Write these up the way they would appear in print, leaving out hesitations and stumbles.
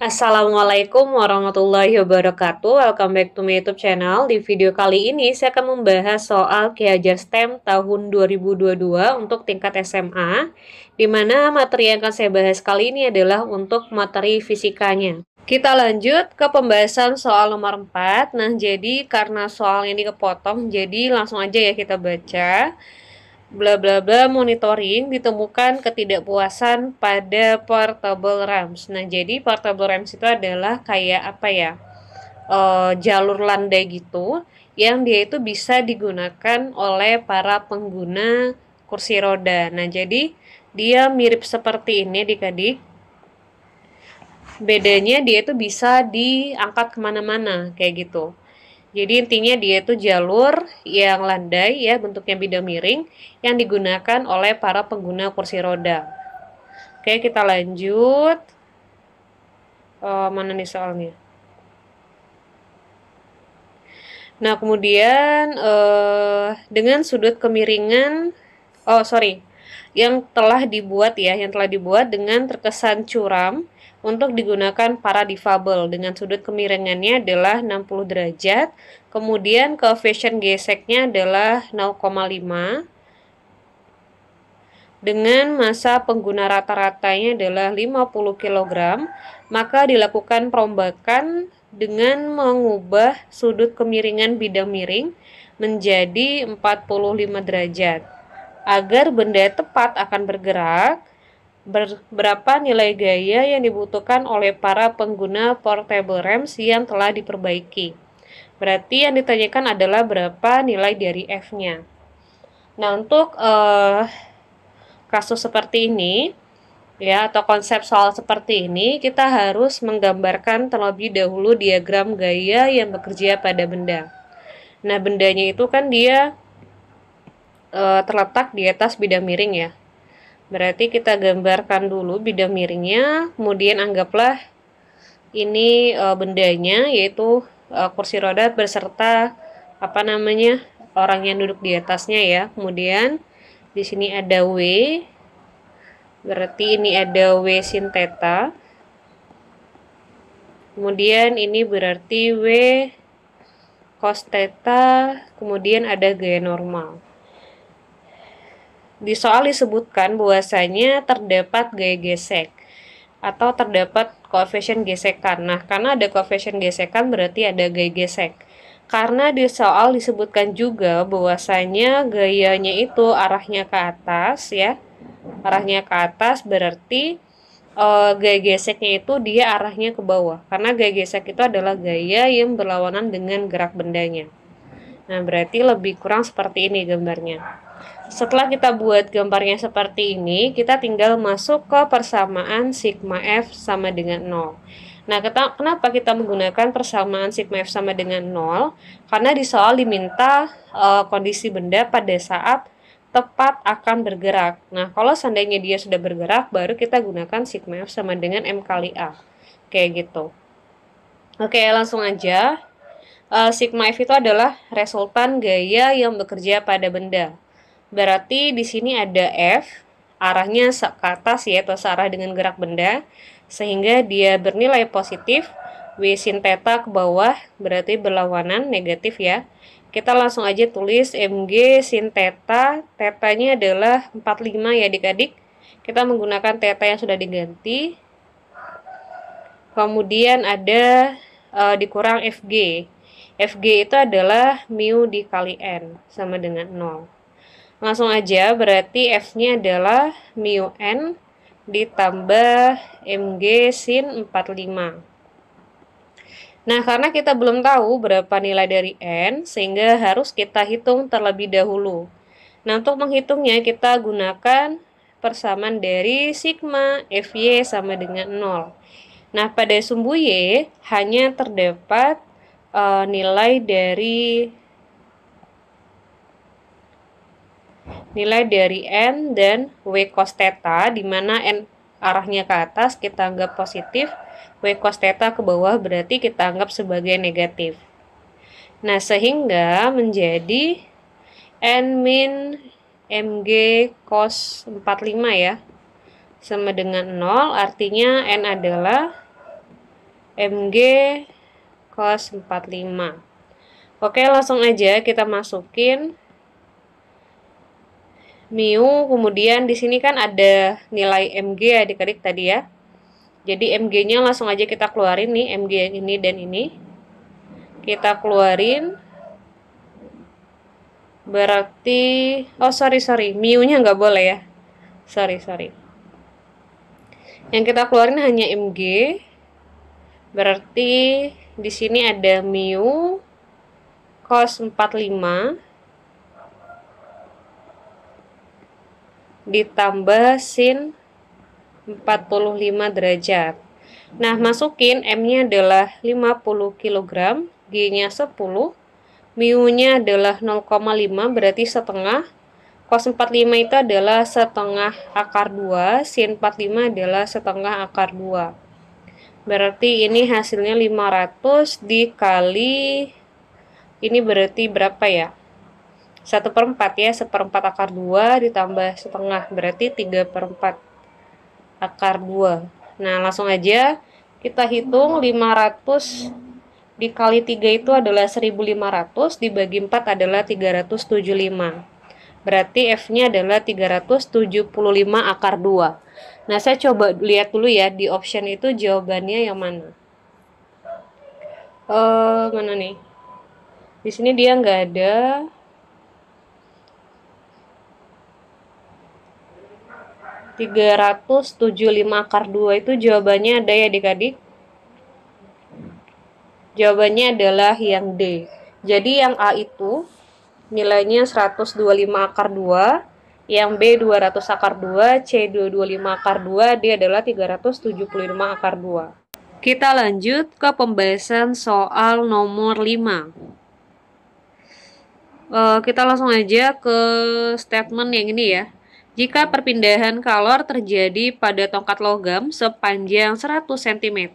Assalamualaikum warahmatullahi wabarakatuh. Welcome back to my YouTube channel. Di video kali ini saya akan membahas soal Ki Hajar STEM tahun 2022 untuk tingkat SMA, di mana materi yang akan saya bahas kali ini adalah untuk materi fisikanya. Kita lanjut ke pembahasan soal nomor 4. Nah, jadi karena soalnya ini kepotong, jadi langsung aja ya kita baca. Bla bla bla monitoring ditemukan ketidakpuasan pada portable RAMs. Nah, jadi portable RAMs itu adalah kayak apa ya? Jalur landai gitu yang dia itu bisa digunakan oleh para pengguna kursi roda. Nah, jadi dia mirip seperti ini adik-adik. Bedanya dia itu bisa diangkat kemana-mana kayak gitu. Jadi intinya dia itu jalur yang landai ya, bentuknya bidang miring yang digunakan oleh para pengguna kursi roda. Oke, kita lanjut. Mana nih soalnya? Nah, kemudian dengan sudut kemiringan, yang telah dibuat dengan terkesan curam untuk digunakan para difabel dengan sudut kemiringannya adalah 60 derajat, kemudian koefisien geseknya adalah 0,5, dengan massa pengguna rata-ratanya adalah 50 kg, maka dilakukan perombakan dengan mengubah sudut kemiringan bidang miring menjadi 45 derajat. Agar benda tepat akan bergerak, berapa nilai gaya yang dibutuhkan oleh para pengguna portable RAMs yang telah diperbaiki. Berarti yang ditanyakan adalah berapa nilai dari F-nya. Nah, untuk kasus seperti ini, ya, atau konsep soal seperti ini, kita harus menggambarkan terlebih dahulu diagram gaya yang bekerja pada benda. Nah, bendanya itu kan dia terletak di atas bidang miring ya. Berarti kita gambarkan dulu bidang miringnya, kemudian anggaplah ini bendanya, yaitu kursi roda beserta orang yang duduk di atasnya ya. Kemudian di sini ada W, berarti ini ada W sin theta. Kemudian ini berarti W cos theta, kemudian ada gaya normal. Di soal disebutkan bahwasanya terdapat gaya gesek atau terdapat koefisien gesekan. Nah, karena ada koefisien gesekan berarti ada gaya gesek. Karena di soal disebutkan juga bahwasanya gayanya itu arahnya ke atas ya. Arahnya ke atas berarti gaya geseknya itu dia arahnya ke bawah. Karena gaya gesek itu adalah gaya yang berlawanan dengan gerak bendanya. Nah, berarti lebih kurang seperti ini gambarnya. Setelah kita buat gambarnya seperti ini, kita tinggal masuk ke persamaan sigma F sama dengan 0. Nah, kenapa kita menggunakan persamaan sigma F sama dengan 0? Karena di soal diminta kondisi benda pada saat tepat akan bergerak. Nah, kalau seandainya dia sudah bergerak, baru kita gunakan sigma F sama dengan M kali A. Kayak gitu. Oke, langsung aja. Sigma F itu adalah resultan gaya yang bekerja pada benda. Berarti di sini ada F, arahnya ke atas ya, atau searah dengan gerak benda, sehingga dia bernilai positif. W sin theta ke bawah, berarti berlawanan negatif ya. Kita langsung aja tulis Mg sin theta, tetanya adalah 45 ya adik-adik. Kita menggunakan theta yang sudah diganti. Kemudian ada dikurang Fg. Fg itu adalah mu dikali N, sama dengan 0. Langsung aja, berarti F-nya adalah mu N ditambah Mg sin 45. Nah, karena kita belum tahu berapa nilai dari N, sehingga harus kita hitung terlebih dahulu. Nah, untuk menghitungnya kita gunakan persamaan dari sigma Fy sama dengan 0. Nah, pada sumbu Y hanya terdapat nilai dari N dan W cos theta, di mana N arahnya ke atas kita anggap positif, W cos theta ke bawah berarti kita anggap sebagai negatif. Nah, sehingga menjadi N min Mg cos 45 ya, sama dengan 0, artinya N adalah Mg cos 45. Oke, langsung aja kita masukin mu, kemudian di sini kan ada nilai Mg ya adik-adik tadi ya. Jadi Mg-nya langsung aja kita keluarin nih, Mg ini dan ini. Kita keluarin. Berarti, oh sorry, mu-nya nggak boleh ya. Sorry. Yang kita keluarin hanya Mg. Berarti di sini ada mu cos 45 ditambah sin 45 derajat. Nah, masukin M-nya adalah 50 kg, G-nya 10, mu-nya adalah 0,5 berarti setengah. Cos 45 itu adalah setengah akar 2, sin 45 adalah setengah akar 2. Berarti ini hasilnya 500 dikali, ini berarti berapa ya? 1/4 ya, 1/4 akar 2 ditambah setengah, berarti 3/4 akar 2. Nah, langsung aja kita hitung 500 dikali 3 itu adalah 1500, dibagi 4 adalah 375. Berarti F-nya adalah 375 akar 2. Nah, saya coba lihat dulu ya di option itu jawabannya yang mana. Mana nih? Di sini dia nggak ada. (375 akar 2 itu jawabannya ada ya adik-adik? Jawabannya adalah yang D. Jadi yang A itu nilainya 125 akar 2, yang B 200 akar 2, C 225 akar 2, D adalah 375 akar 2. Kita lanjut ke pembahasan soal nomor 5. Kita langsung aja ke statement yang ini ya. Jika perpindahan kalor terjadi pada tongkat logam sepanjang 100 cm,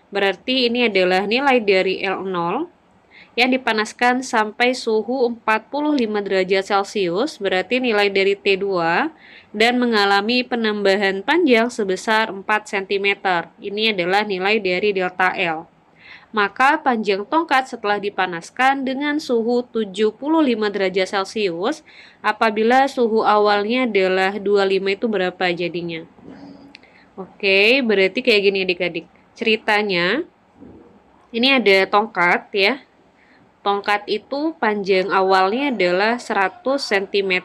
berarti ini adalah nilai dari L0 yang dipanaskan sampai suhu 45 derajat Celcius, berarti nilai dari T2, dan mengalami penambahan panjang sebesar 4 cm. Ini adalah nilai dari delta L. Maka panjang tongkat setelah dipanaskan dengan suhu 75 derajat Celcius, apabila suhu awalnya adalah 25 itu berapa jadinya? Oke, berarti kayak gini adik-adik. Ceritanya, ini ada tongkat ya. Tongkat itu panjang awalnya adalah 100 cm.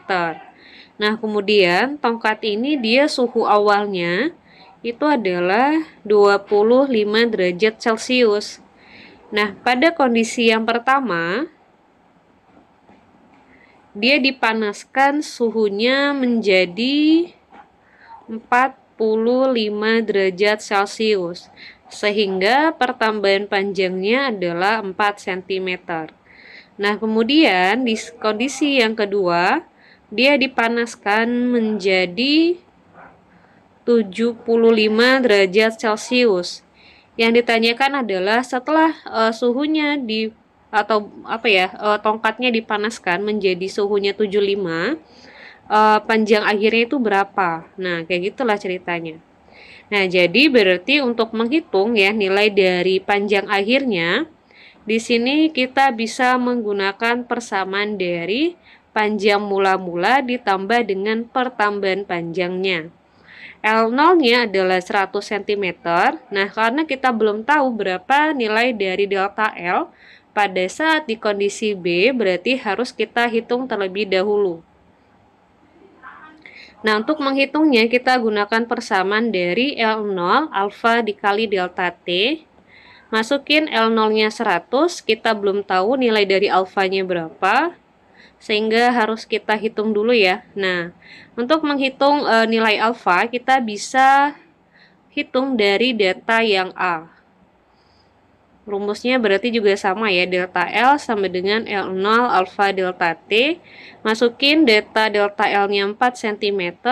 Nah, kemudian tongkat ini dia suhu awalnya itu adalah 25 derajat Celcius. Nah, pada kondisi yang pertama, dia dipanaskan suhunya menjadi 45 derajat Celcius, sehingga pertambahan panjangnya adalah 4 cm. Nah, kemudian di kondisi yang kedua, dia dipanaskan menjadi 75 derajat Celcius. Yang ditanyakan adalah setelah suhunya tongkatnya dipanaskan menjadi suhunya 75, panjang akhirnya itu berapa? Nah, kayak gitulah ceritanya. Nah, jadi berarti untuk menghitung ya nilai dari panjang akhirnya, di sini kita bisa menggunakan persamaan dari panjang mula-mula ditambah dengan pertambahan panjangnya. L0-nya adalah 100 cm. Nah, karena kita belum tahu berapa nilai dari delta L pada saat di kondisi B, berarti harus kita hitung terlebih dahulu. Nah, untuk menghitungnya kita gunakan persamaan dari L0 alfa dikali delta T. Masukin L0-nya 100, kita belum tahu nilai dari alfanya berapa, sehingga harus kita hitung dulu ya. Nah, untuk menghitung nilai alfa, kita bisa hitung dari data yang A. Rumusnya berarti juga sama ya, delta L sama dengan L0 alfa delta T. Masukin data delta L-nya 4 cm,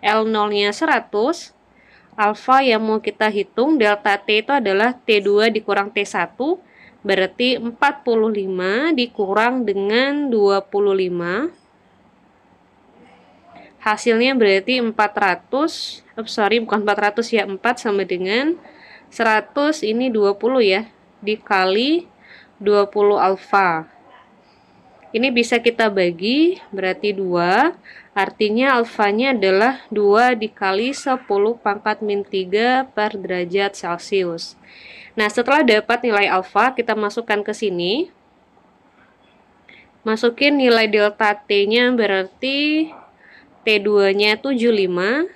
L0-nya 100, alfa yang mau kita hitung, delta T itu adalah T2 dikurang T1, berarti 45 dikurang dengan 25. Hasilnya berarti 400, bukan 400 ya, 4 sama dengan 100 ini 20 ya, dikali 20 alfa. Ini bisa kita bagi, berarti 2, artinya alfanya adalah 2 dikali 10 pangkat min 3 per derajat Celcius. Nah, setelah dapat nilai alfa, kita masukkan ke sini. Masukin nilai delta T-nya, berarti T2-nya 75.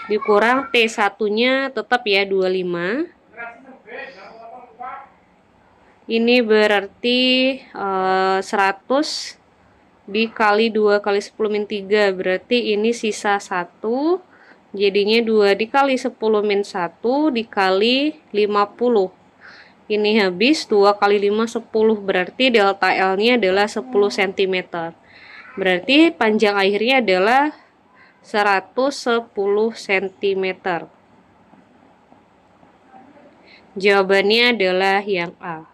Dikurang T1-nya tetap ya 25. Ini berarti 100 dikali 2 kali 10 min 3, berarti ini sisa 1, jadinya 2 dikali 10 min 1 dikali 50. Ini habis 2 kali 5 10, berarti delta L-nya adalah 10 cm. Berarti panjang airnya adalah 110 cm. Jawabannya adalah yang A.